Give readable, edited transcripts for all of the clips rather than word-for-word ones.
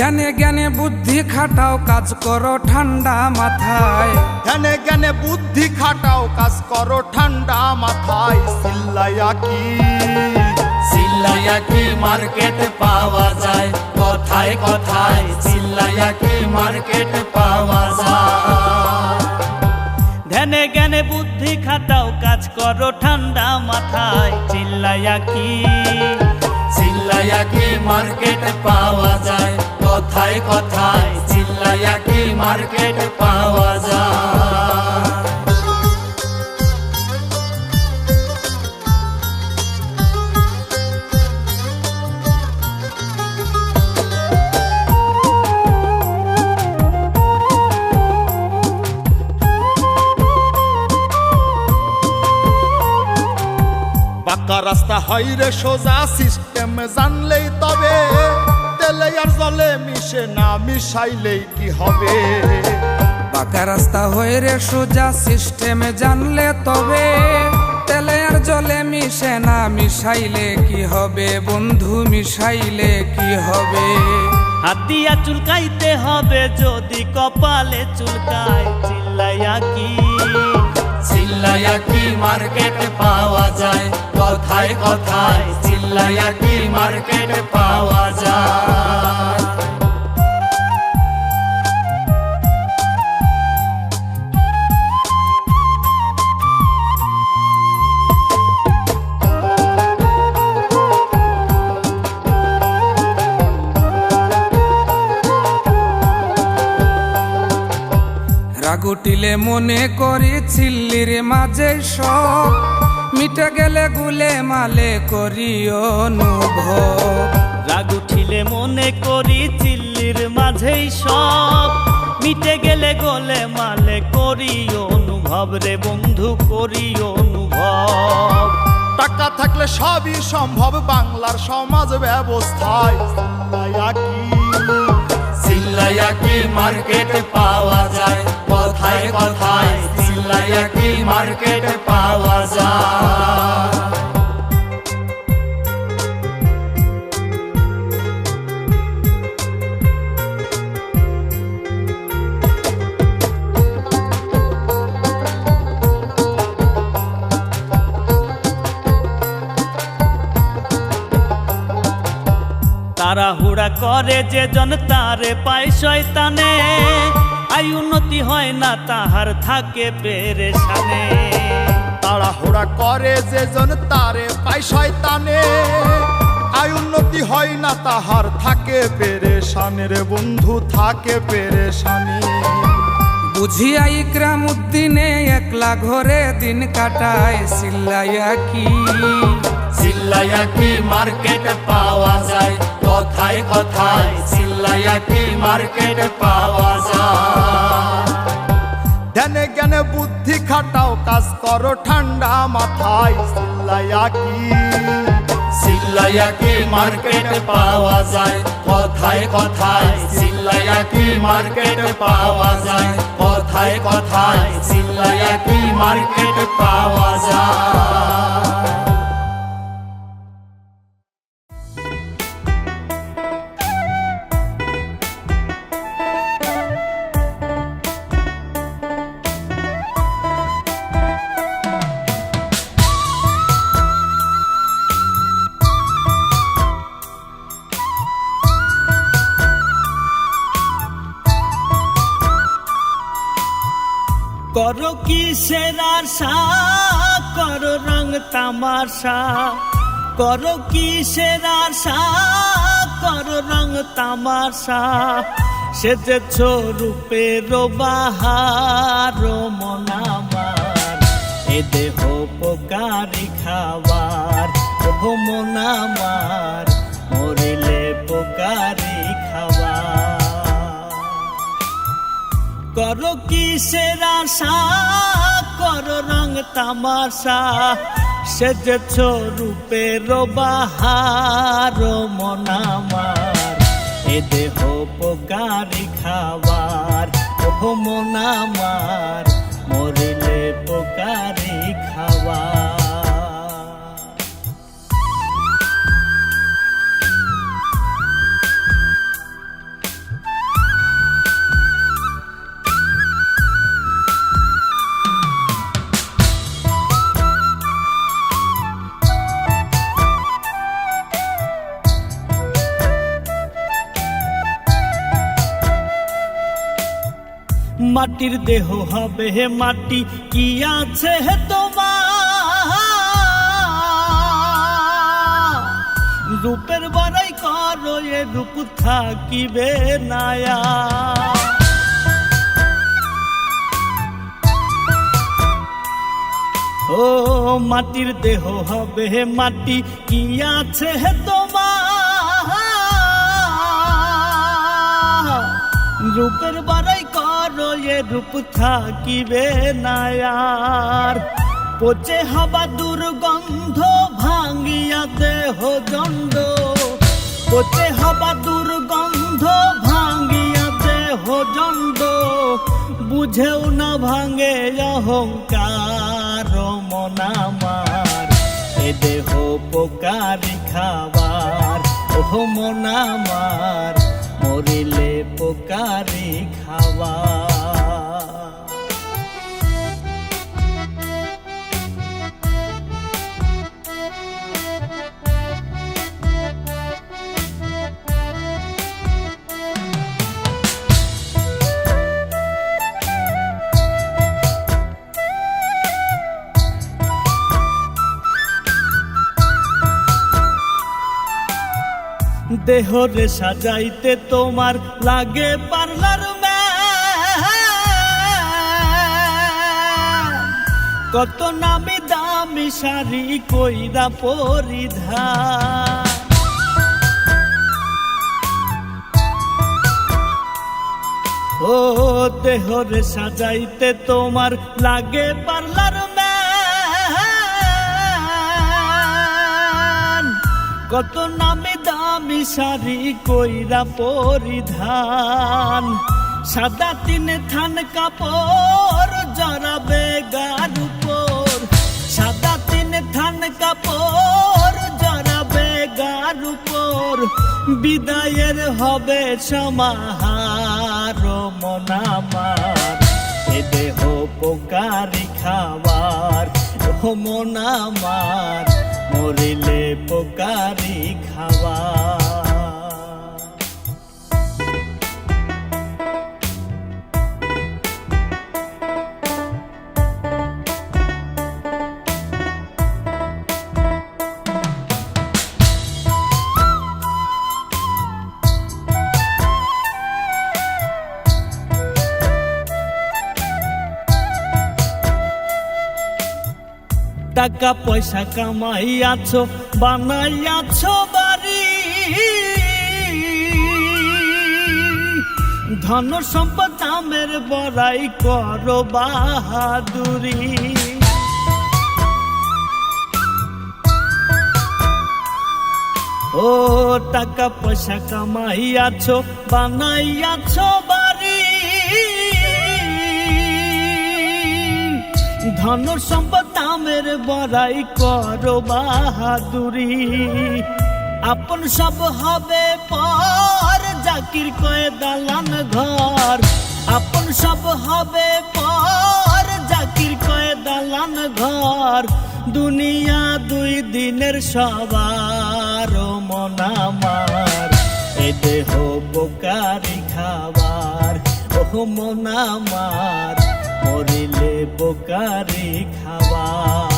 ধ্যানে জ্ঞানে বুদ্ধি খাটাও কাজ করো ঠান্ডা মাথায়। ধ্যানে জ্ঞানে বুদ্ধি খাটাও কাজ করো ঠান্ডা মাথায়। চিল্লাইয়া কি মার্কেট পাওয়া যায়, কথায় কথায় চিল্লাইয়া কি মার্কেট পাওয়া যায়। ধ্যানে জ্ঞানে বুদ্ধি খাটাও কাজ করো ঠান্ডা মাথায়। চিল্লাইয়া কি মার্কেট পাওয়া যায়, কথায় কথায় চিল্লাইয়া কি মার্কেট পাওয়া যায়। পাকা রাস্তা হয় রে সোজা, সিস্টেম জানলেই তবে। তেলে আর জলে মিশে না, মিশাইলেই কি হবে। পাকা রাস্তা হয়ে রে সোজা, সিস্টেমে জানলে তবে। তেলে আর জলে মিশে না, মিশাইলে কি হবে বন্ধু, মিশাইলে কি হবে। হাত দিয়া চুলকাইতে হবে যদি কপালে চুলকায়। চিল্লাইয়া কি মার্কেট পাওয়া যায়, কথায় কথায় চিল্লাইয়া কি মার্কেট পাওয়া যায়। রাগ উঠিলে মনে করি চিল্লির মাঝে সব, মিটে গেলে গুলে মালে করি অনুভব। রাগ উঠিলে মনে করি চিল্লির মাঝেই সব, মিটে গেলে গোলে মালে করি অনুভব রে বন্ধু, করি অনুভব। টাকা থাকলে সবই সম্ভব বাংলার সমাজ ব্যবস্থায়। চিল্লাইয়া কি মার্কেট পাওয়া যায়, কথায় কথায় চিল্লাইয়া কি মার্কেট পাওয়া যায়। তাড়াহুড়া করে যে জন তারে পায় শয়তানে, আয় উন্নতি হয় না তাহার থাকে পেরেশানে। তাড়াহুড়া করে যে জন তারে পায় শয়তানে, আয় উন্নতি হয় না তাহার থাকে পেরেশানি রে বন্ধু, থাকে পেরেশানি। বুঝিয়া ইকরাম উদ্দিনে একলা ঘরে দিন কাটায়। চিল্লাইয়া কি মার্কেট পাওয়া যায়, কথায় কথায় চিল্লাইয়া কি মার্কেট পাওয়া যায়। ধ্যানে জ্ঞানে বুদ্ধি খাটাও কাজ করো ঠান্ডা মাথায়। চিল্লাইয়া কি মার্কেট পাওয়া যায়, কথায় কথায় চিল্লাইয়া কি মার্কেট পাওয়া যায়। কথায় কথায় চিল্লাইয়া কি মার্কেট পাওয়া যায়। করো কিসের আশা, করো রং তামাশা। করো কিসের আশা, করো রং তামাশা। সেজেছ রূপের বাহার মন আমার, এ দেহ পোকারি খাবার। ও মন আমার, মরিলে পোকারি খাবার। করো কিসের আশা, করো রং তামাশা। সেজেছ রূপের বাহার মন আমার, এ দেহ পোকারি খাবার। ও মন আমার, মরিলে পোকারি খাবার। মাটির দেহ হবে হে মাটি, কি আছে হে তোমার? রূপের বড়াই করো, এ রূপ থাকিবে নায়া। ও মাটির দেহ হবে হে মাটি, কি আছে হে তোমার? রূপের বড়াই করো, এ রূপ থাকিবে নায়ার। পচে হবা দুর্গন্ধ ভাঙ্গিয়া দেহ দণ্ড, পচে হবা দুর্গন্ধ ভাঙ্গিয়া দেহ দণ্ড। বুঝেও না ভাঙে অহংকার মন আমার, এ দেহ পোকারি খাবার। ওহ মন আমার, মরিলে পোকারি খাবার। দেহরে সাজাইতে তোমার লাগে পার্লার ম্যান, কত নামি দামি শাড়ি কইরা পরিধান। ও দেহরে সাজাইতে তোমার লাগে পার্লার ম্যান, কত নামি দামি শাড়ি কইরা পরিধান। সাদা তিন থান কাপড় জড়াবে গার উপর, সাদা তিন থান কাপড় জড়াবে গার উপর। বিদায়ের হবে সমাহার মন আমার, এ দেহ পোকারি খাবার। ও মন আমার, মরিলে পোকারি খাবার। টাকা পয়সা কামাইয়াছো, বানাইয়াছো বাড়ি, ধন সম্পদ আমের বড়াই করো বাহাদুরি। ও টাকা পয়সা কামাইয়াছো, বানাইয়াছো বাড়ি, ধন সম্পদ আমের বড়াই করো বাহাদুরি। আপন সব হবে পর, জাকির কয়ে দালান ঘর। আপন সব হবে পর, জাকির কয়ে দালান ঘর। দুনিয়া দুই দিনের সবার মন আমার, এ দেহ পোকারি খাবার। ওহ মন আমার, মরিলে পোকারি খাবার।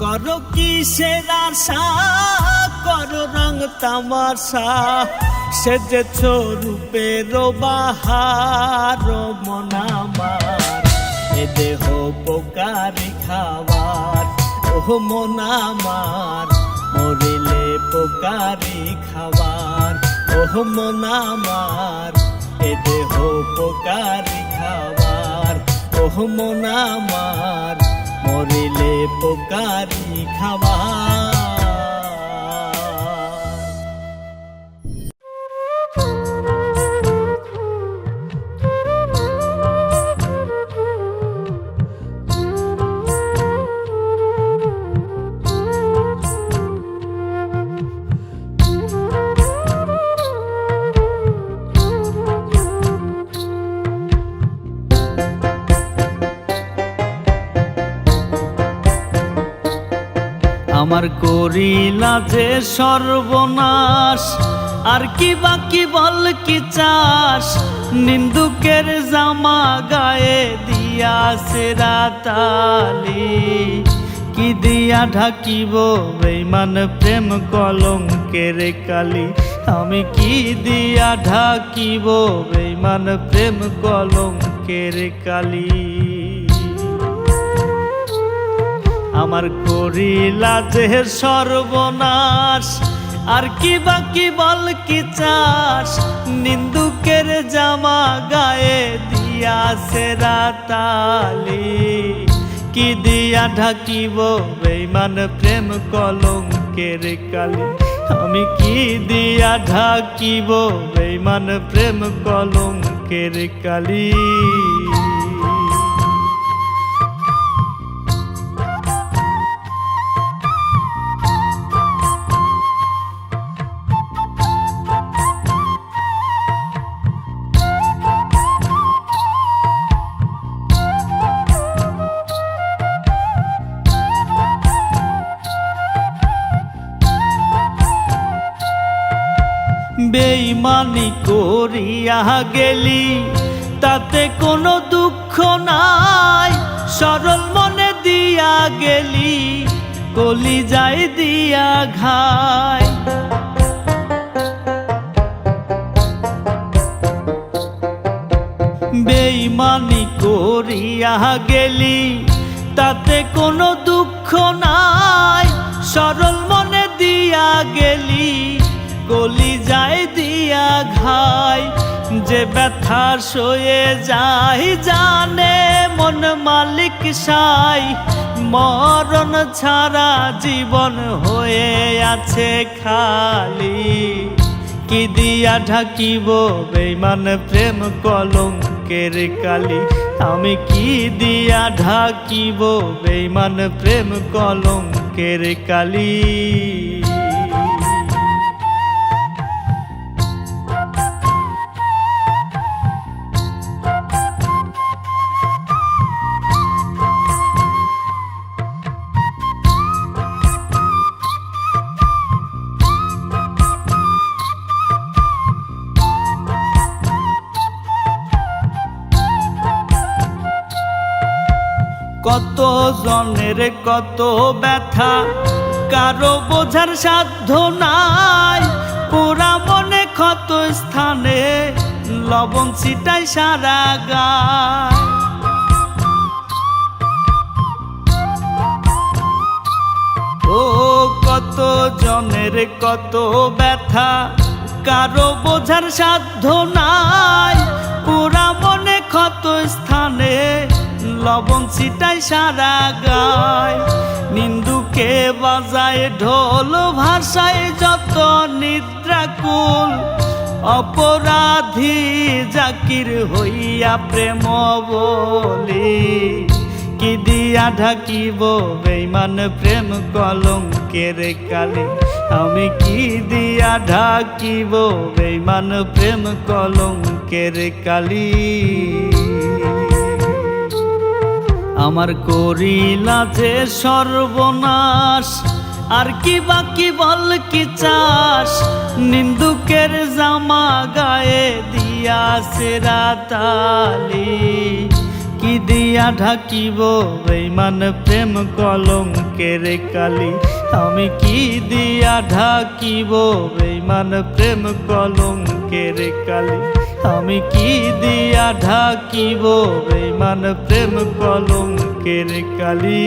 করো কিসের আশা, করো রং তামাশা, সেজেছ রূপের বাহার মন আমার, এ দেহ পোকারি খাবার। ওহ মন আমার, মরিলে পোকারি খাবার। ওহ মন আমার, এ দেহ পোকারি খাবার। ওহ মন আমার, মরিলে পোকারি খাবার। আমার করিলা যে সর্বনাশ, আর কি বাকি বল কি চাস, নিন্দুকের জামা গায়ে দিয়াছে রাতালি, কি দিয়া ঢাকিব বেঈমান প্রেম কলঙ্কের কালি, আমি কি দিয়া ঢাকিব বেঈমান প্রেম কলঙ্কের কালি। আমার করিলা যে সর্বনাশ, আর কি বাকি বল কি চাস, নিন্দুকের জামা গায়ে দিয়াছে রাতালি, কি দিয়া ঢাকিব বেঈমান প্রেম কলঙ্কের কালি, আমি কি দিয়া ঢাকিব বেঈমান প্রেম কলঙ্কের কালি। বেঈমানি করিয়া গেলি তাতে কোনো দুঃখ নাই, সরল মনে দিয়া গেলি কলিজায় দিয়া ঘাই। বেঈমানি করিয়া গেলি তাতে কোনো দুঃখ নাই, সরল মনে দিয়া গেলি কলিজায় দিয়া ঘাই। যে ব্যথা সয়ে যায় জানে মন মালিক সাই, মরণ ছাড়া জীবন হয়ে আছে খালি, কি দিয়া ঢাকিব বেঈমান প্রেম কলঙ্কের কালি, আমি কি দিয়া ঢাকিব বেঈমান প্রেম কলঙ্কের কালি। কত জনের কত ব্যথা, কারো বোঝার সাধ্য নাই, পোড়া মনে ক্ষত স্থানে লবণ ছিটাই সারা গায়। ও কত জনের কত ব্যথা, কারো বোঝার সাধ্য নাই, পোড়া মনে ক্ষত স্থানে লবণ ছিটাই সারা গায়। নিন্দুকে বাজায় ঢোল ভাষায় যত নিদ্রাকুল, অপরাধী জাকির হইয়া প্রেম বলি, কি দিয়া ঢাকিব বেঈমান প্রেম কলঙ্কের কালি, আমি কি দিয়া ঢাকিব বেঈমান প্রেম কলঙ্কের কালি। আমার করিলা যে সর্বনাশ, আর কি বাকি বল কি চাস, নিন্দুকের জামা গায়ে দিয়াছে রাতালি, কি দিয়া ঢাকিব বেঈমান প্রেম কলঙ্কের কালি, আমি কি দিয়া ঢাকিব বেঈমান প্রেম কলঙ্কের কালি, আমি কি দিয়া ঢাকিব বেঈমান প্রেম কলঙ্কের কালি।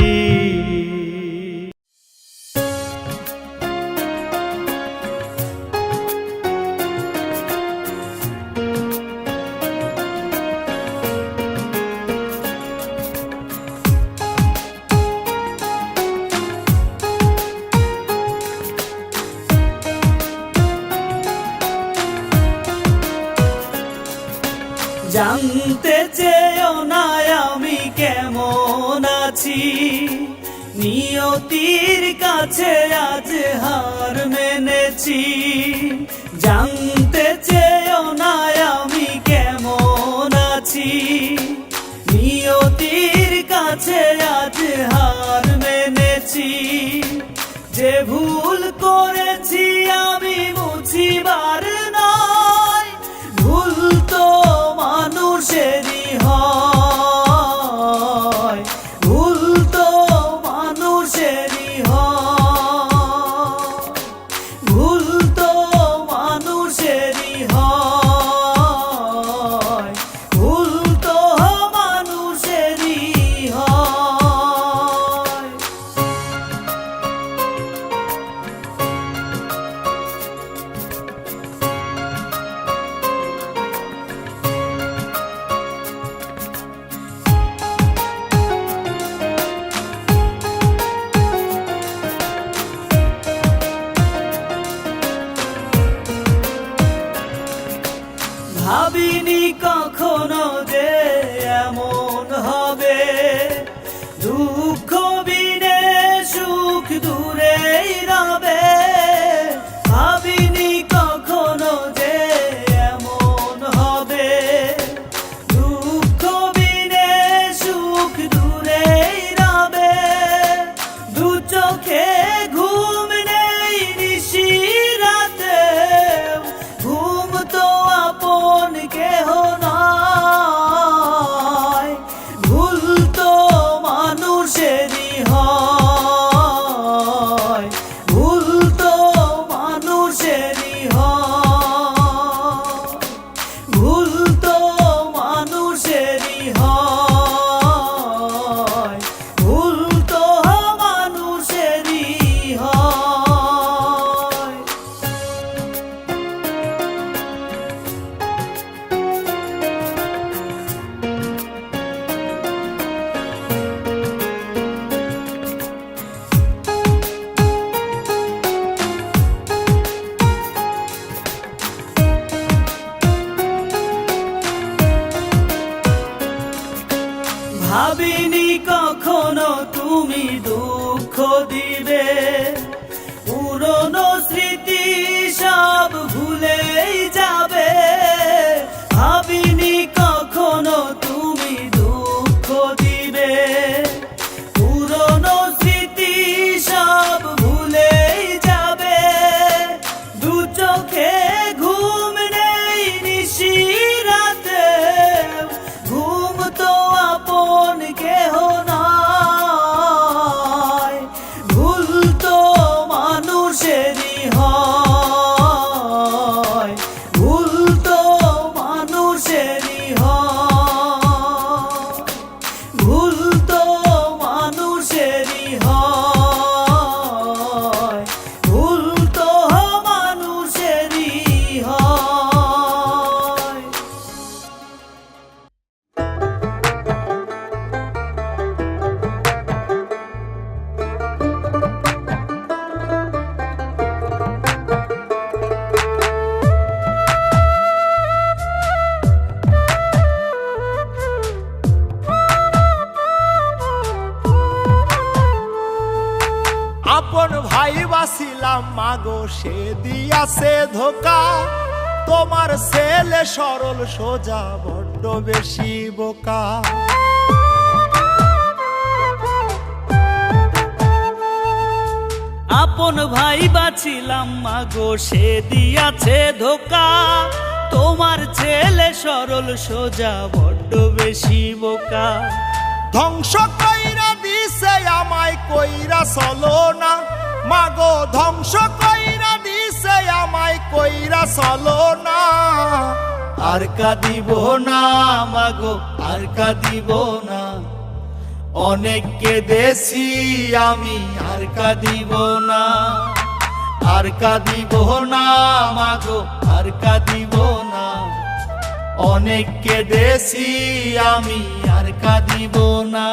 জানতে চেয়েও না আমি কেমন আছি, নিয়তির কাছে আজ হার মেনেছি। জানতে চেয়েও না আমি কেমন আছি, নিয়তির কাছে আজ হার মেনেছি। যে ভুল করেছি আমি মুছিবার নয়, ভুল তো মানুষেরই হয়, ভুল তো মানুষেরই হয়, ভুল তো মানুষেরই হয়, ভুল তো মানুষেরই হয়। ভাবিনি কখনো যে এমন হবে, দুঃখ বিনে সুখ দূরেই রবে। ভাবিনি কখনো যে এমন হবে, দুঃখ বিনে সুখ দূরেই রবে। দু চোখে ঘুম নেই নিশি রাতে, ঘুম তো আপন কেহ নয়, ভুল তো মানুষেরই হয়, ভুল তো মানুষেরই হয়, ভুল তো মানুষেরই হয়, ভুল তো মানুষেরই হয়। ভাবিনি কখনো তুমি দুঃখ দিবে, পুরনো স্মৃতি সব ভুলেই যাবে। ভাবিনি কখনো তুমি দুঃখ দিবে, পুরনো স্মৃতি সব ভুলেই যাবে। দু চোখে ঘুম নেই নিশি রাতে, ঘুম তো আপন কেহ নয়, ভুল তো মানুষেরই হয়, ভুল তো মানুষেরই হয়, ভুল তো মানুষেরই হয়, ভুল তো মানুষেরই হয়। আপন ভাই বাসিলাম মাগো সে দিয়াছে ধোকা, তোমার ছেলে সরল সোজা বড্ড বেশি বোকা। আপন ভাই বাছিলাম মাগো সে দিয়াছে ধোকা, তোমার ছেলে সরল সোজা বড্ড বেশি বোকা। ধ্বংস কইরা দিছে আমায় কইরা চলো না, মাগো ধ্বংস কইরা দিছে আমায় কইরা চলো না। আর কাঁদিব না মাগো আর কাঁদিব না, অনেক কেঁদেছি আমি আর কাঁদিব না। আর কাঁদিব না মাগো আর কাঁদিব না, অনেক কেঁদেছি আমি আর কাঁদিব না।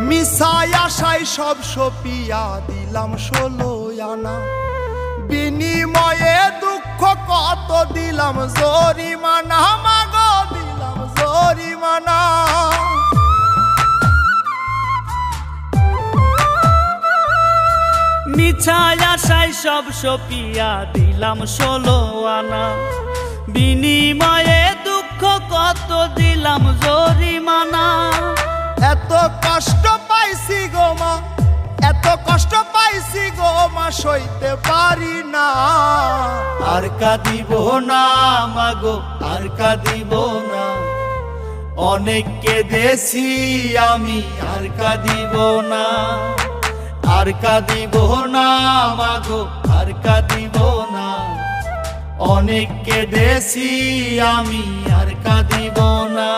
মিশাই আশাই সব সপিয়া দিলাম 16 আনা, বিনিময়ে দুঃখ কত দিলাম জরিমানা, মাগো দিলাম জরিমানা। সব সপিয়া দিলাম 16 আনা, বিনিময়ে দুঃখ কত দিলাম জরিমানা। এত কষ্ট পাইছি গো মা, এত কষ্ট পাইছি গো মা, সইতে পারি না। আর কাঁদিব না মাগো, আর কাঁদিব না, অনেক কেঁদেছি আমি, আর কাঁদিব না। আর কাঁদিব না মাগো, আর কাঁদিব না, অনেক কেঁদেছি আমি, আর কাঁদিব না।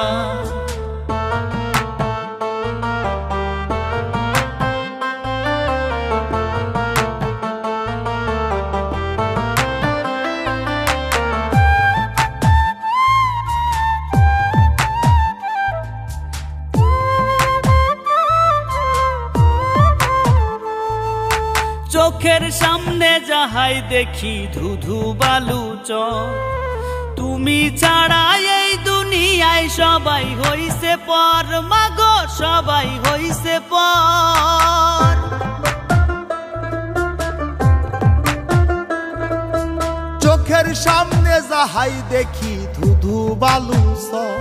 চোখের সামনে যাহাই দেখি ধুধু বালু চর, তুমি ছাড়া এই দুনিয়ায় সবাই হইছে পর, মাগো সবাই হইছে পর। চোখের সামনে যাহাই দেখি ধুধু বালু সর,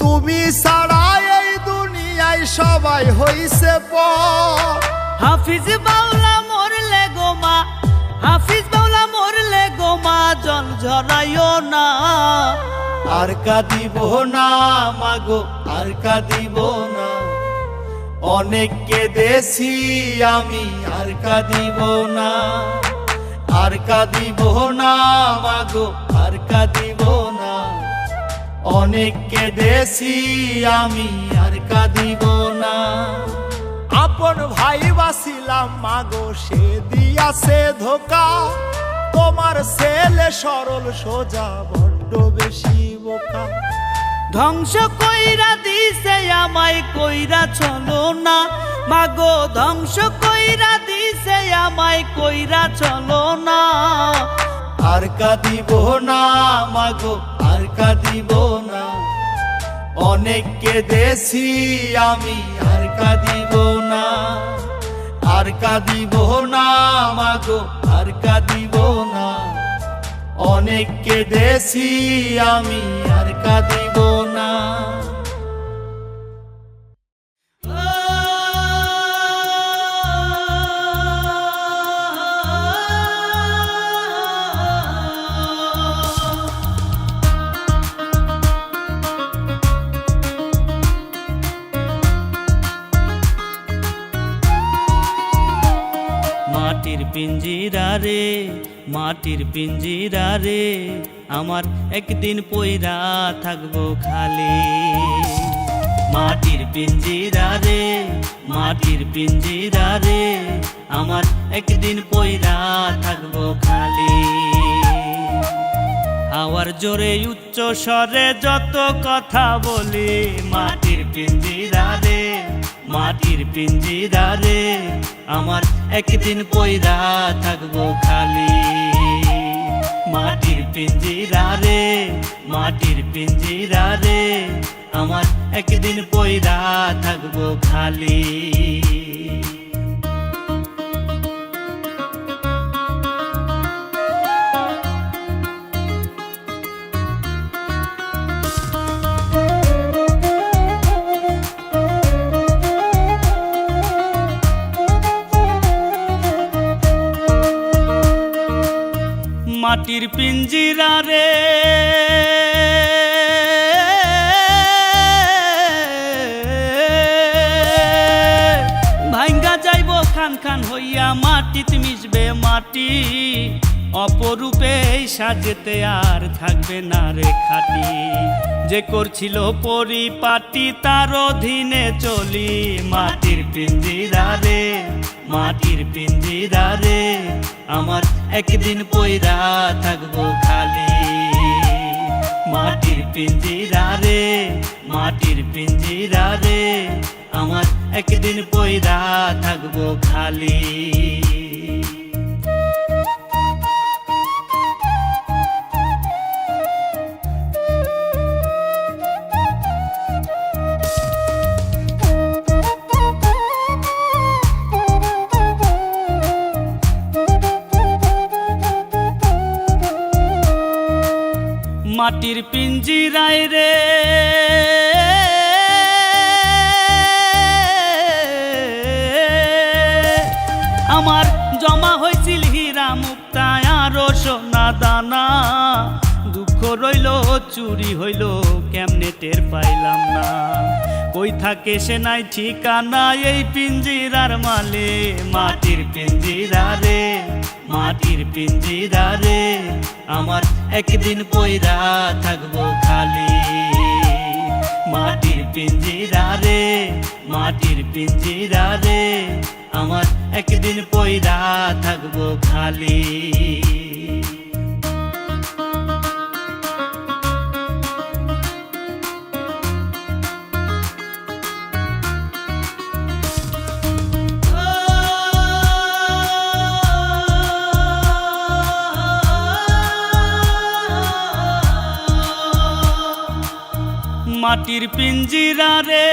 তুমি ছাড়া এই দুনিয়ায় সবাই হইছে পর। হাফিজ বাউলা মরলে গো মা, হাফিজ বাউলা মরলে গো মা, জল ঝরাইও না। আর কাঁদিব না মাগো, আর কাঁদিব না, অনেক কেঁদেছি আমি, আর কাঁদিব না। আর কাঁদিব না মাগো, আর কাঁদিব না, অনেক কেঁদেছি আমি, আর কাঁদিব না। আপন ভাই বাসিলাম মাগো, সে দিয়াছে ধোকা, তোমার ছেলে সরল সোজা বড্ড বেশি বোকা। ধ্বংস কইরা দিছে আমায়, কইরা চলো না, মাগো ধ্বংস কইরা দিছে আমায়, কইরা চলো না। আর কাঁদিব না মাগো, আর কাঁদিব না, অনেক কেঁদেছি আমি, আর কাঁদিব না। আর কাঁদিব না মাগো, আর কাঁদিব না, অনেক কেঁদেছি আমি, আর কাঁদিব না। মাটির পিঞ্জিরা রে, মাটির পিঞ্জিরা রে, আমার একদিন পইরা থাকবো খালি। মাটির পিঞ্জিরা রে, মাটির পিঞ্জিরা রে, আমার একদিন পইরা থাকবো খালি। হাওয়ার জোরে উচ্চ স্বরে যত কথা বলি, মাটির পিঞ্জিরা রে, মাটির পিঞ্জিরা রে, আমার একদিন পইরা থাকবো খালি। মাটির পিঞ্জিরা রে, মাটির পিঞ্জিরা রে, আমার একদিন পইরা থাকবো খালি। মাটির পিঞ্জিরা রে, ভাঙ্গা যাইব খান খান হইয়া, মাটিতে মিশবে মাটি, অপরূপে সাজেতে আর থাকবে না রে খাটি। যে করছিল পরিপাটি তার অধীনে চলি, মাটির পিঞ্জিরা রে, মাটির পিঞ্জিরা রে, আমার একদিন পইরা থাকবো খালি। মাটির পিঞ্জিরা রে, মাটির পিঞ্জিরা রে, আমার একদিন পইরা থাকবো খালি। মাটির পিঞ্জিরায় রে আমার জমা হয়েছিল হীরা মুক্তা আরো সোনা দানা, দুঃখ রইল চুরি হইল কেমনে টের পাইলাম না, কই থাকে সে নাই ঠিকানা এই পিঞ্জিরার মালে। মাটির পিঞ্জিরা রে, মাটির পিঞ্জিরা রে, আমার একদিন পয়রা থাকবো খালি। মাটির পিঞ্জিরা রে, মাটির পিঞ্জিরা রে, আমার একদিন পয়রা থাকবো খালি। মাটির পিঞ্জিরা রে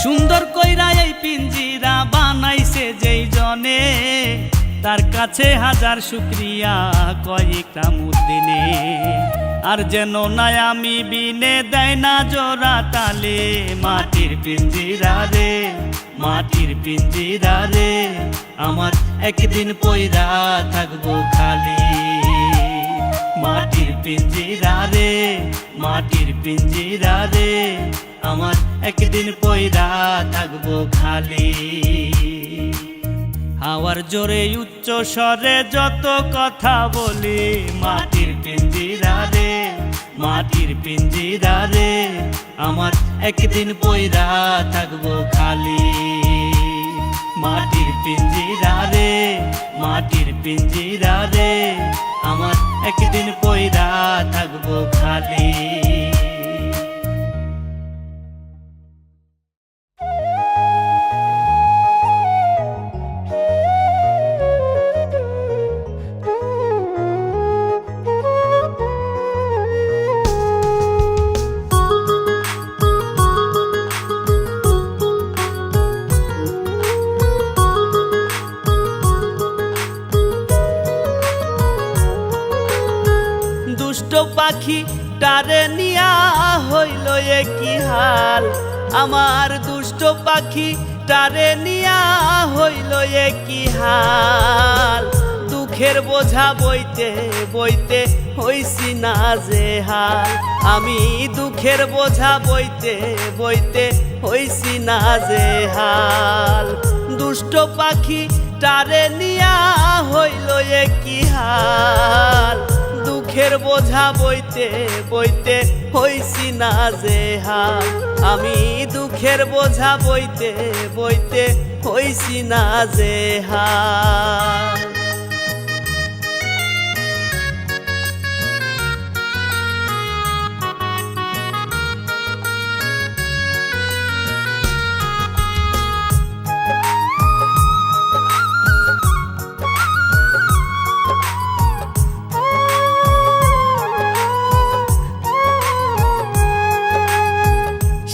সুন্দর কইরা এই পিঞ্জিরা বানাইছে যেই জনে, তার কাছে হাজার শুকরিয়া কয়েকটা মুদিনে। আর যেন নাই আমি বিনে দেয় না জোড়া তালে। মাটির পিঞ্জিরা রে, মাটির পিঞ্জিরা রে, আমার একদিন পয়রা থাকবো খালি। মাটির পিঞ্জিরা রে, মাটির পিঞ্জিরা রে, আমার একদিন পয়রা থাকবো খালি। হাওয়ার জোরে উচ্চ স্বরে যত কথা বলি, মাটির পিঞ্জিরা রে, মাটির পিঞ্জিরা রে, আমার একদিন পয়রা থাকবো খালি। মাটির পিঞ্জিরা রে, মাটির পিঞ্জিরা রে, আমার একদিন পয়রা থাকবো খালি। পাখি টারে নিয়া হইল কি হাল, আমার দুষ্ট পাখি টারে নিয়া হইল কি হাল। দুঃখের বোঝা বইতে বইতে হইছি না যে হাল, আমি দুঃখের বোঝা বইতে বইতে হইছি না যে হাল। দুষ্ট পাখি টারে নিয়া হইল কি হাল, দুঃখের বোঝা বইতে বইতে হইছি না যে হাল, আমি দুঃখের বোঝা বইতে বইতে হইছি না যে হাল।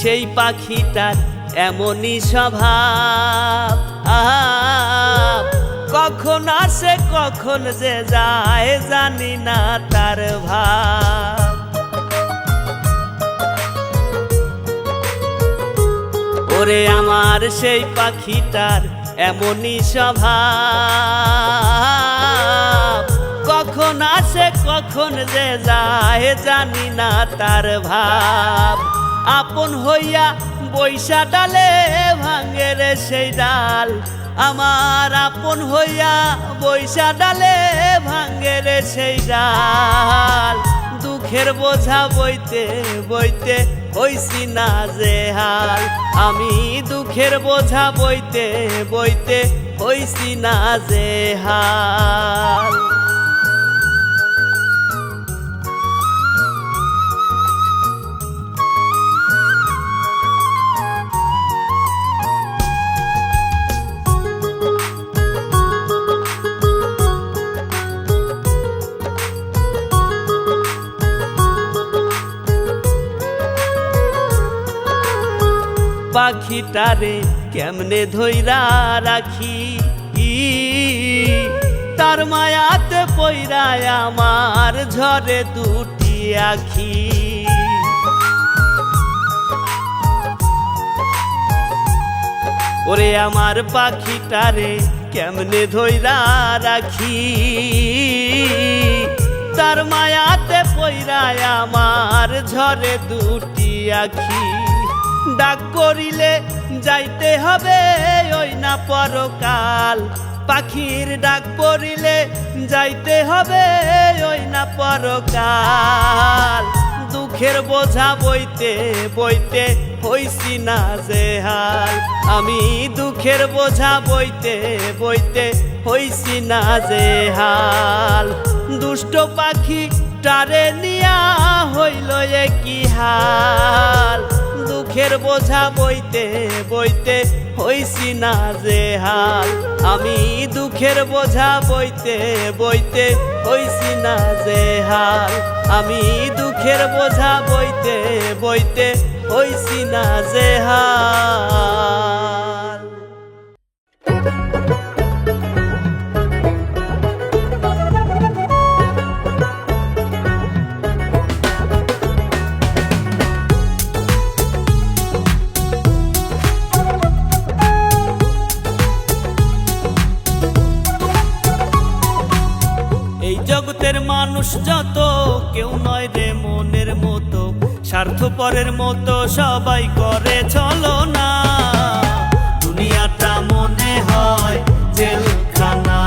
সেই পাখিটার এমনই স্বভাব, কখন আসে কখন যে যায় জানি না তার ভাব। ওরে আমার সেই পাখিটার এমনই স্বভাব, কখন আসে কখন যে যায় জানি না তার ভাব। আপন হইয়া বৈশা ডালে ভাঙে রে সেই ডাল, আমার আপন হইয়া বৈশা ডালে ভাঙে রে সেই ডাল। দুঃখের বোঝা বইতে বইতে হইছি না যে হাল, আমি দুঃখের বোঝা বইতে বইতে হইছি না যে হাল। পাখিটারে কেমনে ধইরা রাখি, তার মায়াতে পইরায় আমার ঝরে দুটি আখি। ওরে আমার পাখিটারে কেমনে ধইরা রাখি, তার মায়াতে পইরায় আমার ঝরে দুটি আখি। ডাক করিলে যাইতে হবে ওই না পরকাল, পাখির ডাক পড়িলে যাইতে হবে ওই না পরকাল। দুঃখের বোঝা বইতে বইতে হইছি না যে হাল, আমি দুঃখের বোঝা বইতে বইতে হইছি না যে হাল। দুষ্ট পাখি টারে নিয়া হইল কি হাল, দুঃখের বোঝা বইতে বইতে হইছি না যে হাল, আমি দুঃখের বোঝা বইতে বইতে হইছি না যে হাল, আমি দুঃখের বোঝা বইতে বইতে হইছি না যে হাল। জগতের মানুষ যত কেউ নয় রে মনের মতো, স্বার্থপরের মতো সবাই করে চলো না। দুনিয়াটা মনে হয় জেলখানা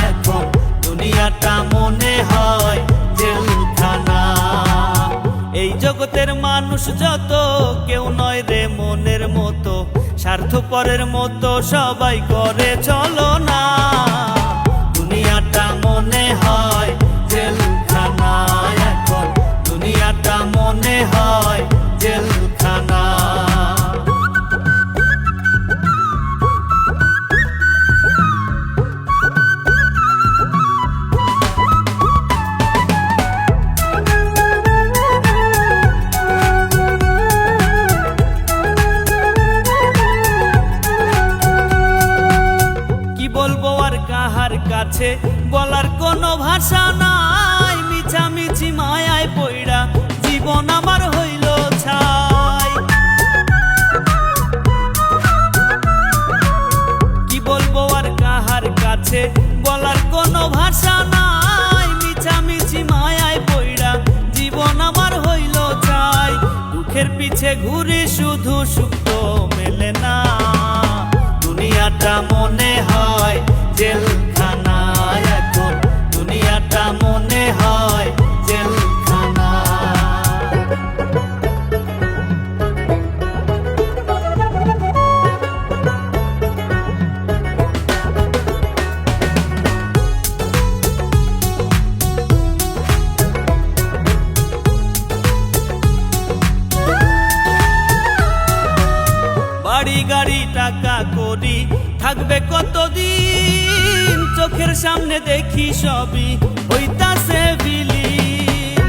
এখন, দুনিয়াটা মনে হয় জেলখানা। এই জগতের মানুষ যত কেউ নয় রে মনের মতো, স্বার্থপরের মতো সবাই করে চলো না। দুনিয়াটা মনে হয় জেলখানা এখন, দুনিয়াটা মনে হয় জেলখানা। কি বলবো আর কাহার কাছে বলার কোনো ভাষা নাই, মিছামিছি মায়ায় পইড়া জীবন আমার হইল ছাই। কি বলবো আর কাহার কাছে বলার কোনো ভাষা নাই, মিছামিছি মায়ায় পইড়া জীবন আমার হইল ছাই। দুঃখের পিছে ঘুরে শুধু সুখ তো মেলে না, দুনিয়াটা মনে হয় জেলখানা এখন, দুনিয়াটা মনে হয় জেলখানা। বাড়ি গাড়ি টাকা করি থাকবে কতদিন, চোখের সামনে দেখি সবই হইতাছে বিলীন।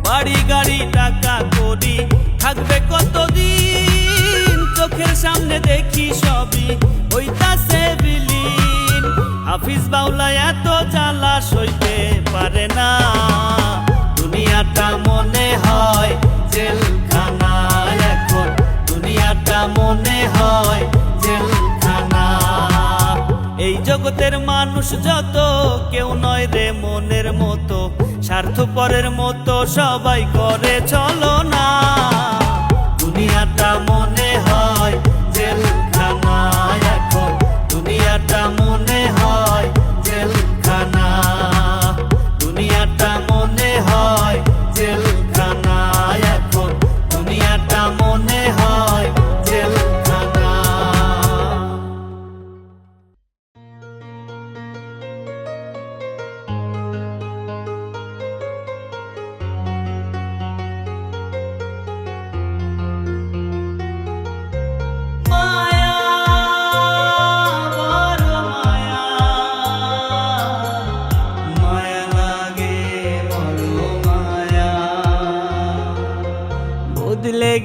বাড়ি গাড়ি টাকা করি থাকবে কতদিন, চোখের সামনে দেখি সবই হইতাছে বিলীন। হাফিজ বাউলা এত জ্বালা সইতে পারে না, দুনিয়াটা মনে হয় জেলখানা এখন, দুনিয়াটা মনে হয় জেলখানা। এই জগতের মানুষ যত কেউ নয় রে মনের মতো, স্বার্থপরের মতো সবাই করে চলো না। দুনিয়াটা মনে হয় জেলখানা এখন, দুনিয়াটা মনে হয় জেলখানা, দুনিয়াটা মনে হয় জেলখানা এখন, দুনিয়াটা মনে হয় জেলখানা।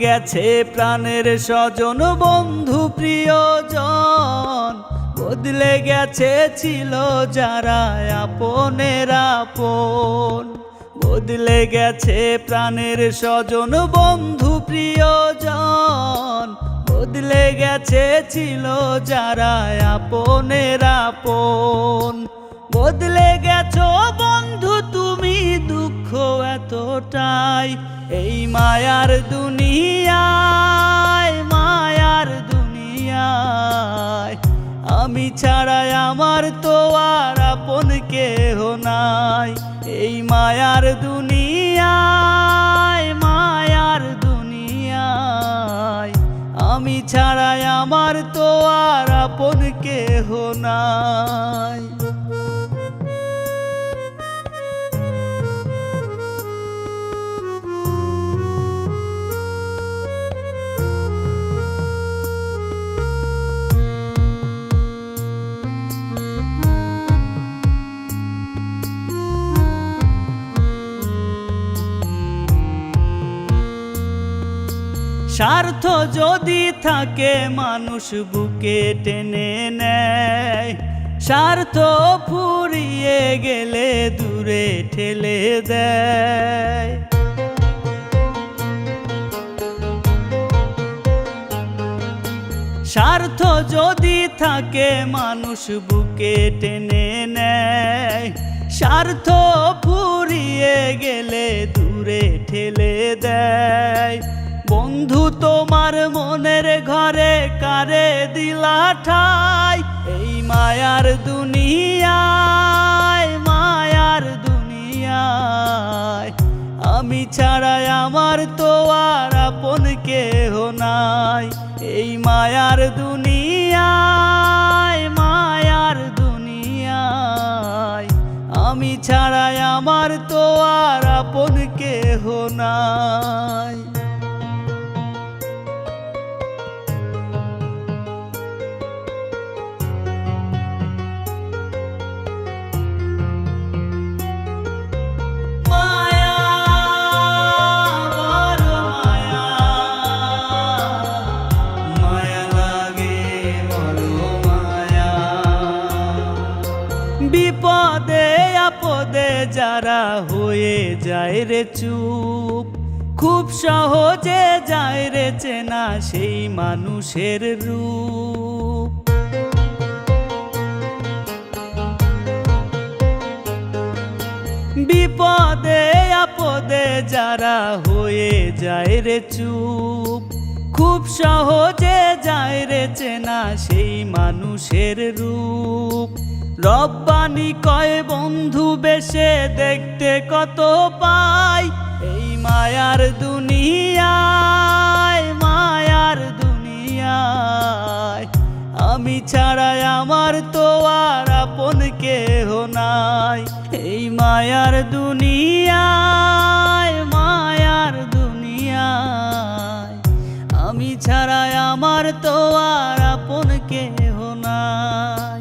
গেছে প্রাণের স্বজন বন্ধু প্রিয়জন, বদলে গেছে ছিল যারা আপনের আপন। বদলে গেছে প্রাণের স্বজন বন্ধু প্রিয়জন, বদলে গেছে ছিল যারা আপনের আপন। বদলে গেছো বন্ধু তুমি দুঃখ এতটাই, এই মায়ার দুনিয়ায়, মায়ার দুনিয়ায়। আমি ছাড়াই আমার তো আর আপন কেহ নাই, এই মায়ার দুনিয়ায়, মায়ার দুনিয়ায়। আমি ছাড়াই আমার তো আর আপন কেহ নাই। স্বার্থ যদি থাকে মানুষ বুকে টেনে নেয়, স্বার্থ ফুরিয়ে গেলে দূরে ঠেলে দেয়। স্বার্থ যদি থাকে মানুষ বুকে টেনে নেয়, স্বার্থ ফুরিয়ে গেলে দূরে ঠেলে দেয়। বন্ধু তোমার মনের ঘরে কারে দিলা ঠাই, এই মায়ার দুনিয়ায়, মায়ার দুনিয়ায়। আমি ছাড়াই আমার তো আর আপন কেহ নাই, এই মায়ার দুনিয়ায়, মায়ার দুনিয়ায়। আমি ছাড়াই আমার তো আর আপন কেহ নাই। বিপদে আপদে যারা হয়ে যায় রে চুপ, খুব সহজে যায় রে চেনা সেই মানুষের রূপ। বিপদে আপদে যারা হয়ে যায় রে চুপ, খুব সহজে যায় রে চেনা সেই মানুষের রূপ। রব্বানি কয় বন্ধু বেশে দেখতে কত পাই, এই মায়ার দুনিয়ায়, মায়ার দুনিয়ায়। আমি ছাড়াই আমার তো আর আপন কেহ নাই, এই মায়ার দুনিয়ায়, মায়ার দুনিয়ায়। আমি ছাড়াই আমার তো আর আপন কেহ নাই।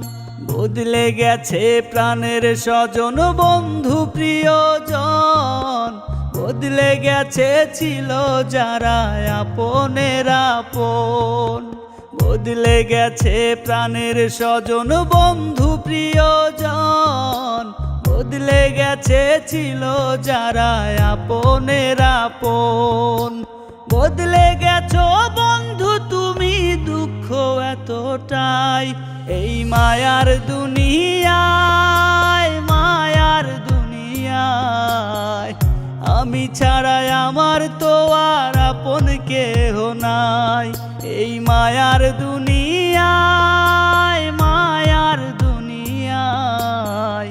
বদলে গেছে প্রাণের স্বজন বন্ধু প্রিয়জন, বদলে গেছে ছিল যারা আপনের আপন। বদলে গেছে প্রাণের স্বজন বন্ধু প্রিয়জন, বদলে গেছে ছিল যারা আপনের আপন। বদলে গেছো বন্ধু তুমি দুঃখ এতটাই, এই মায়ার দুনিয়ায়, মায়ার দুনিয়ায়। আমি ছাড়াই আমার তো আর আপন কেহ নাই, এই মায়ার দুনিয়ায়, মায়ার দুনিয়ায়।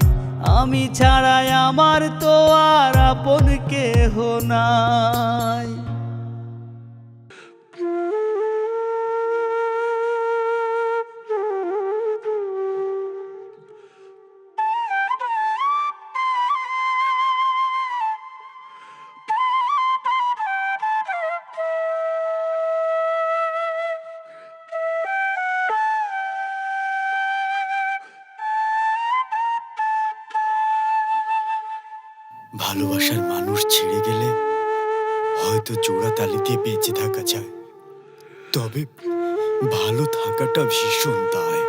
আমি ছাড়াই আমার তো আর আপন কেহ নাই। ভালোবাসার মানুষ ছেড়ে গেলে হয়তো জোড়া তালি দিয়ে বেঁচে থাকা যায়, তবে ভালো থাকাটা ভীষণ দায়।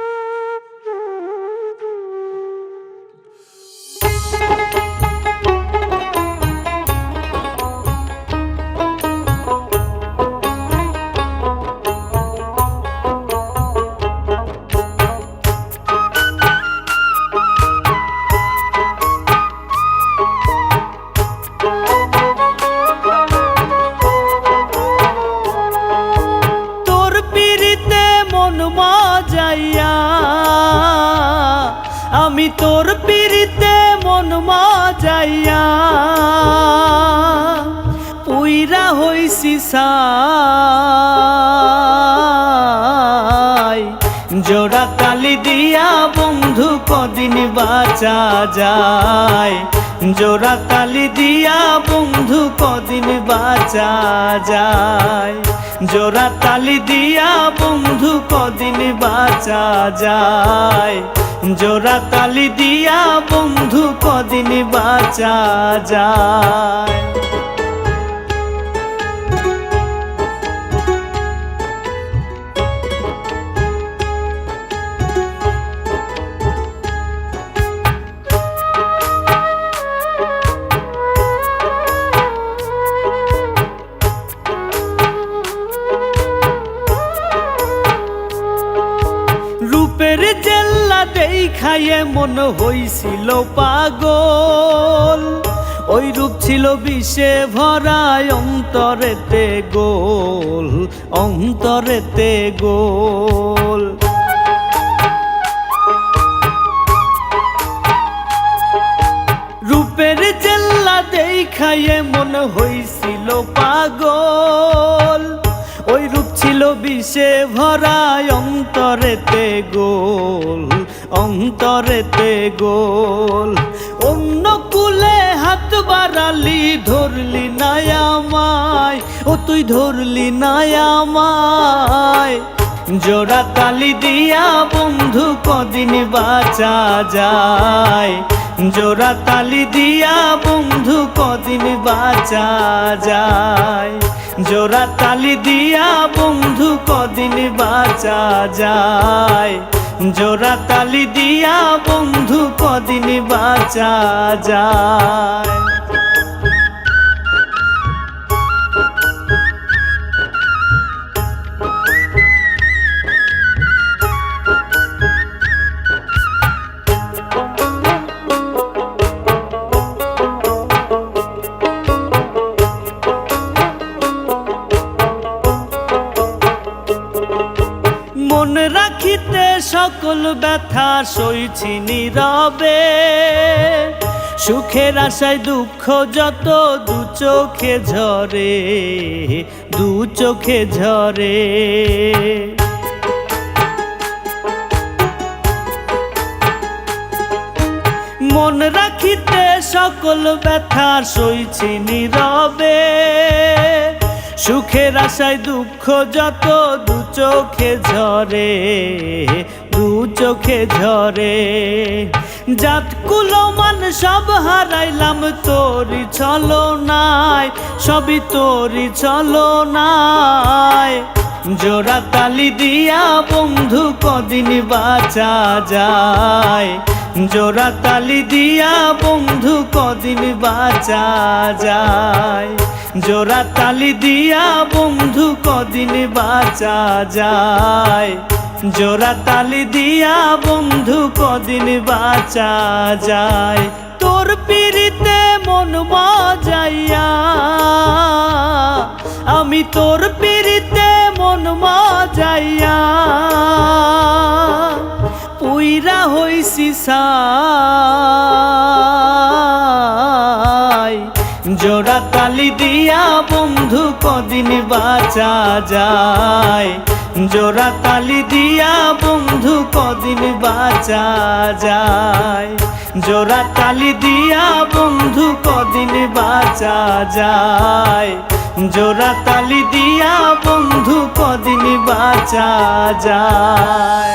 তোর পিড়িতে মন মজাইয়া, আমি তোর পিড়িতে মন মজাইয়া পুইরা হইছি সাই। জোড়া তালি দিয়া বন্ধু কদিন বাঁচা যায়, জোড়া তালি দিয়া বন্ধু কদিন বাঁচা যায়, জোড়া তালি দিয়া বন্ধু কদিন বাঁচা যায়, জোড়া তালি দিয়া বন্ধু কদিন বাঁচা যায়। রূপের জেল্লা দেখাইয়ে মন হইছিল পাগল, ওই রূপ ছিল বিষে ভরা অন্তরেতে গোল, অন্তরেতে গোল। রূপের জেল্লা দেখাইয়ে মন হইছিল পাগল, ওই রূপ ছিল বিষে ভরা অন্তরেতে গোল, অন্তরেতে গোল। অন্য কুলে হাত বাড়ালি ধরলি না আমায়, ও তুই ধরলি না আমায়। জোড়া তালি দিয়া বন্ধু কদিন বাঁচা যায়, জোড়া তালি দিয়া বন্ধু কদিন বাঁচা যায়, জোড়া তালি দিয়া বন্ধু কদিন বাঁচা যায়, জোড়া তালি দিয়া বন্ধু কদিন বাঁচা যায়। মন রাখিতে সকল ব্যথা সইছি নীরবে, সুখের আশায় দুঃখ যত দু চোখে ঝরে, দু চোখে ঝরে। মন রাখিতে সকল ব্যথা সইছি নীরবে, সুখের আশায় দুঃখ যত দু চোখে ঝরে, দু চোখে ঝরে। জাত কুলমান সব হারাইলাম তোরি ছলনায়, সবই তোরি ছলনায়। জোড়া তালি দিয়া বন্ধু কদিন বাঁচা যায়, জোড়া তালি দিয়া বন্ধু কদিন বাঁচা যায়, জোড়া তালি দিয়া বন্ধু কদিন বাঁচা যায়, জোড়া তালি দিয়া বন্ধু কদিন বাঁচা যায়। তোর পিড়িতে মন মজাইয়া, আমি তোর পিড়িতে মন মজাইয়া পুইরা হইছি সাই। জোড়া তালি দিয়া বন্ধু কদিন বাঁচা যায়, জোড়া তালি দিয়া বন্ধু কদিন বাঁচা যায়, জোড়া তালি দিয়া বন্ধু কদিন বাঁচা যায়, জোড়া তালি দিয়া বন্ধু কদিন বাঁচা যায়।